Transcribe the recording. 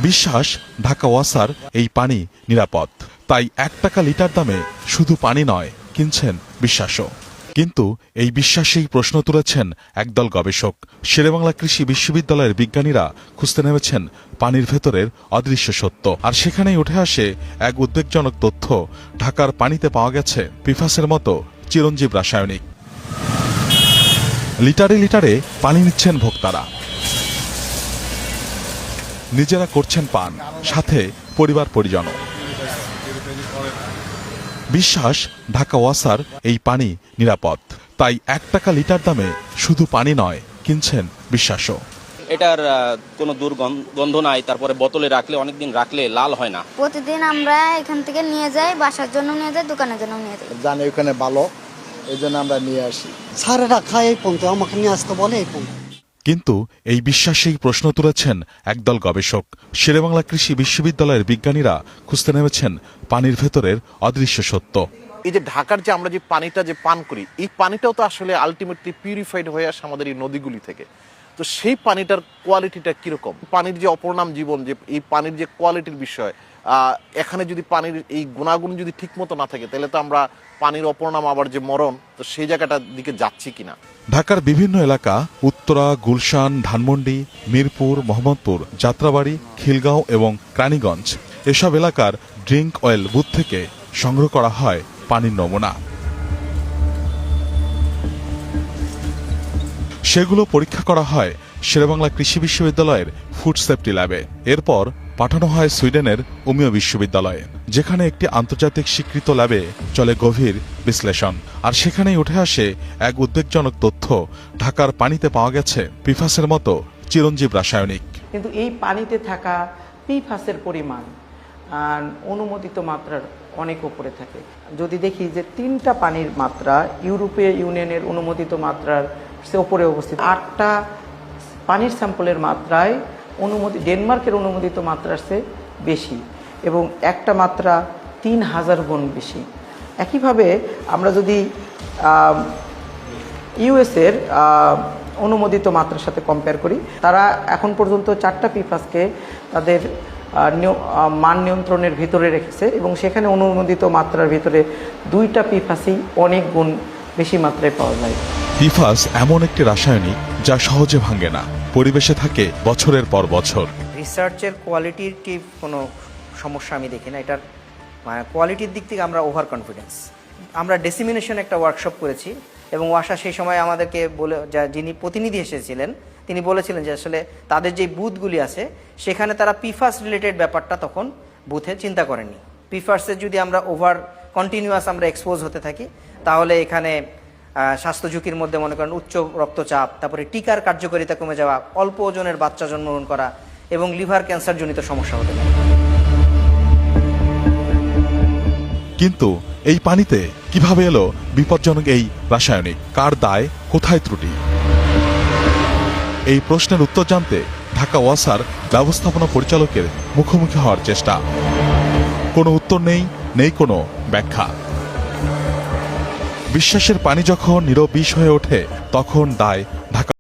বিশ্বাস ঢাকা ওয়াসার এই পানি নিরাপদ, তাই 1 টাকা লিটার দামে শুধু পানি নয় কিনছেন বিশ্বাসও। কিন্তু এই বিশ্বাসেই প্রশ্ন তুলেছেন একদল গবেষক। শেরেবাংলা কৃষি বিশ্ববিদ্যালয়ের বিজ্ঞানীরা খুঁজতে নেমেছেন পানির ভেতরের অদৃশ্য সত্য। আর সেখানেই উঠে আসে এক উদ্বেগজনক তথ্য। ঢাকার পানিতে পাওয়া গেছে পিফাসের মতো চিরঞ্জীব রাসায়নিক। লিটারে লিটারে পানি নিচ্ছেন ভোক্তারা, নিজেরা করছেন পান, সাথে পরিবার পরিজনও। বিশ্বাস ঢাকা ওয়াসার এই পানি নিরাপদ, তাই 1 টাকা লিটার দামে শুধু পানি নয় কিনছেন বিশ্বাসও। এটার কোনো দুর্গন্ধ নাই, তারপরে বোতলে রাখলে অনেকদিন রাখলে লাল হয় না। প্রতিদিন আমরা এখান থেকে নিয়ে যাই, বাসার জন্য নিয়ে যাই, দোকানের জন্য নিয়ে যাই। জানি ওখানে ভালো, এই জন্য আমরা নিয়ে আসি। স্যারেরা খায় এই পর্যন্ত, আমাকে নিয়ে আসতে বলে এই পর্যন্ত। কিন্তু এই বিশ্বাসেই প্রশ্ন তুলেছেন একদল গবেষক। শেরেবাংলা কৃষি বিশ্ববিদ্যালয়ের বিজ্ঞানীরা খুঁজতে নেমেছেন পানির ভেতরের অদৃশ্য সত্য। এই যে ঢাকার যে আমরা যে পানিটা যে পান করি, এই পানিটাও তো আসলে আলটিমেটলি পিউরিফাইড হয়ে আসে আমাদের এই নদীগুলি থেকে। তো সেই পানিটার কোয়ালিটিটা কিরকম, পানির যে অপর নাম জীবন, যে এই পানির যে কোয়ালিটির বিষয়, এখানে যদি পানির এই গুণাগুণ যদি ঠিক মতো না থাকে, তাহলে তো আমরা পানির অপর নাম আবার যে মরণ, তো সেই জায়গাটার দিকে যাচ্ছি কিনা। ঢাকার বিভিন্ন এলাকা, উত্তরা, গুলশান, ধানমন্ডি, মিরপুর, মোহাম্মদপুর, যাত্রাবাড়ি, খিলগাঁও এবং রানীগঞ্জ, এসব এলাকার ড্রিঙ্ক অয়েল বুথ থেকে সংগ্রহ করা হয় পানির নমুনা। সেগুলো পরীক্ষা করা হয় শেরেবাংলা কৃষি বিশ্ববিদ্যালয়ের ফুড সেফটি ল্যাবে। এরপর পাঠানো হয় সুইডেনের উমিয় বিশ্ববিদ্যালয়ে, যেখানে একটি আন্তর্জাতিক স্বীকৃত ল্যাবে চলে গভীর বিশ্লেষণ। আর সেখানেই উঠে আসে এক উদ্বেগজনক তথ্য। ঢাকার পানিতে পাওয়া গেছে পিফাসের মতো চিরঞ্জীব রাসায়নিক। কিন্তু এই পানিতে থাকা পিফাসের পরিমাণ অনুমোদিত মাত্রার অনেক উপরে থাকে। যদি দেখি যে 3টা পানির মাত্রা ইউরোপীয় ইউনিয়নের অনুমোদিত মাত্রার উপরে অবস্থিত, 8টা পানির স্যাম্পলের মাত্রায় ডেনমার্কের অনুমোদিত মাত্রার চেয়ে বেশি, এবং একটা মাত্রা 3000 গুণ বেশি। একইভাবে আমরা যদি ইউএসের অনুমোদিত মাত্রার সাথে কম্পেয়ার করি, তারা এখন পর্যন্ত 4টা পিফাসকে তাদের মান নিয়ন্ত্রণের ভিতরে রেখেছে, এবং সেখানে অনুমোদিত মাত্রার ভিতরে 2টা পিফাসই অনেক গুণ বেশি মাত্রায় পাওয়া যায়। পিফাস এমন একটি রাসায়নিক যা সহজে ভাঙে না, পরিবেশে থাকে বছরের পর বছর। রিসার্চের কোয়ালিটির কোনো সমস্যা আমি দেখি না। এটার কোয়ালিটির দিক থেকে আমরা ওভার কনফিডেন্স। আমরা ডেসিমিনেশন একটা ওয়ার্কশপ করেছি, এবং ওয়াসা সেই সময় আমাদেরকে বলে, যিনি প্রতিনিধি এসেছিলেন তিনি বলেছিলেন যে আসলে তাদের যে বুথগুলি আছে সেখানে তারা পিফাস রিলেটেড ব্যাপারটা তখন বুথে চিন্তা করেনি। পিফাসের যদি আমরা ওভার কন্টিনিউয়াস আমরা এক্সপোজ হতে থাকি, তাহলে এখানে স্বাস্থ্য ঝুঁকির মধ্যে মনে করেন উচ্চ রক্তচাপ, তারপরে টিকার কার্যকারিতা কমে যাওয়া, অল্প ওজনের বাচ্চা জন্মগ্রহণ করা এবং লিভার ক্যান্সার জনিত সমস্যা হতে পারে। কিন্তু এই পানিতে কিভাবে এলো বিপজ্জনক এই রাসায়নিক? কার দায়, কোথায় ত্রুটি? এই প্রশ্নের উত্তর জানতে ঢাকা ওয়াসার ব্যবস্থাপনা পরিচালকের মুখোমুখি হওয়ার চেষ্টা। কোনো উত্তর নেই, নেই কোনো ব্যাখ্যা। বিশ্বাসের পানি যখন নীরব বিষ হয়ে ওঠে, তখন দায় ঢাকা